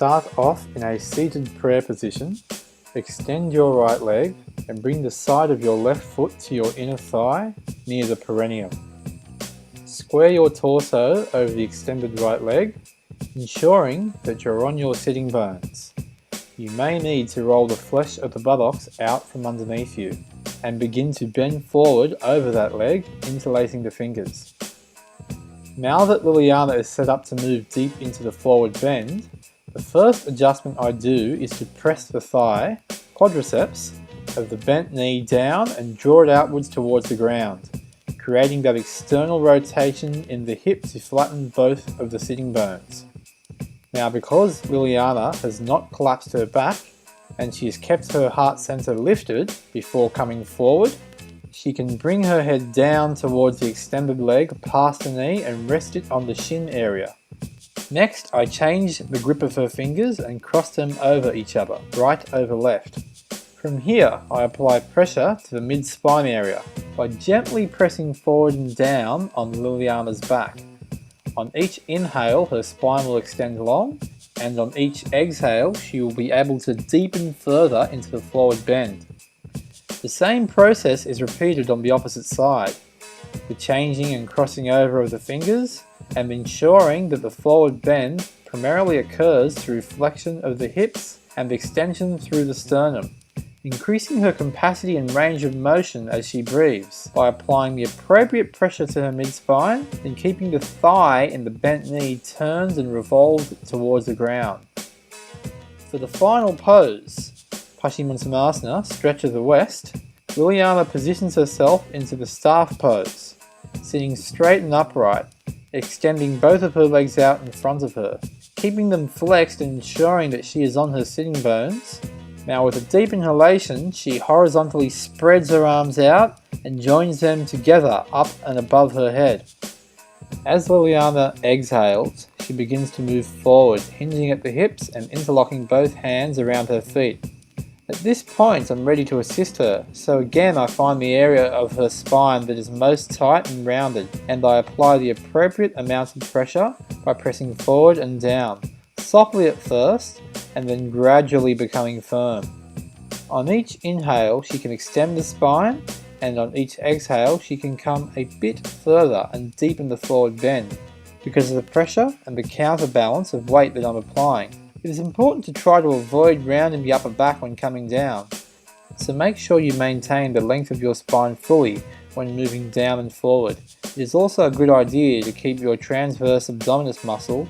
Start off in a seated prayer position. Extend your right leg and bring the side of your left foot to your inner thigh near the perineum. Square your torso over the extended right leg, ensuring that you're on your sitting bones. You may need to roll the flesh of the buttocks out from underneath you and begin to bend forward over that leg, interlacing the fingers. Now that Vin-yasa is set up to move deep into the forward bend, the first adjustment I do is to press the thigh, quadriceps, of the bent knee down and draw it outwards towards the ground, creating that external rotation in the hip to flatten both of the sitting bones. Now, because Vin-yasa has not collapsed her back and she has kept her heart center lifted before coming forward, she can bring her head down towards the extended leg past the knee and rest it on the shin area. Next, I change the grip of her fingers and cross them over each other, right over left. From here, I apply pressure to the mid-spine area by gently pressing forward and down on Vin-yasa's back. On each inhale, her spine will extend long, and on each exhale, she will be able to deepen further into the forward bend. The same process is repeated on the opposite side, the changing and crossing over of the fingers, and ensuring that the forward bend primarily occurs through flexion of the hips and extension through the sternum, increasing her capacity and range of motion as she breathes by applying the appropriate pressure to her mid-spine and keeping the thigh in the bent knee turned and revolved towards the ground. For the final pose, Paschimottanasana, stretch of the west, Vin-yasa positions herself into the staff pose, sitting straight and upright, extending both of her legs out in front of her, keeping them flexed and ensuring that she is on her sitting bones. Now, with a deep inhalation, she horizontally spreads her arms out and joins them together up and above her head. As Vin-yasa exhales, she begins to move forward, hinging at the hips and interlocking both hands around her feet. At this point, I'm ready to assist her, so again I find the area of her spine that is most tight and rounded, and I apply the appropriate amount of pressure by pressing forward and down, softly at first, and then gradually becoming firm. On each inhale, she can extend the spine, and on each exhale, she can come a bit further and deepen the forward bend, because of the pressure and the counterbalance of weight that I'm applying. It is important to try to avoid rounding the upper back when coming down, so make sure you maintain the length of your spine fully when moving down and forward. It is also a good idea to keep your transverse abdominis muscle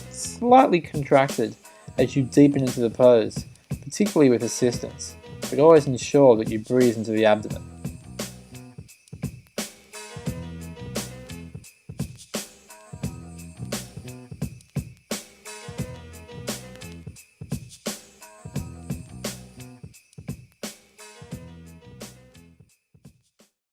slightly contracted as you deepen into the pose, particularly with assistance, but always ensure that you breathe into the abdomen.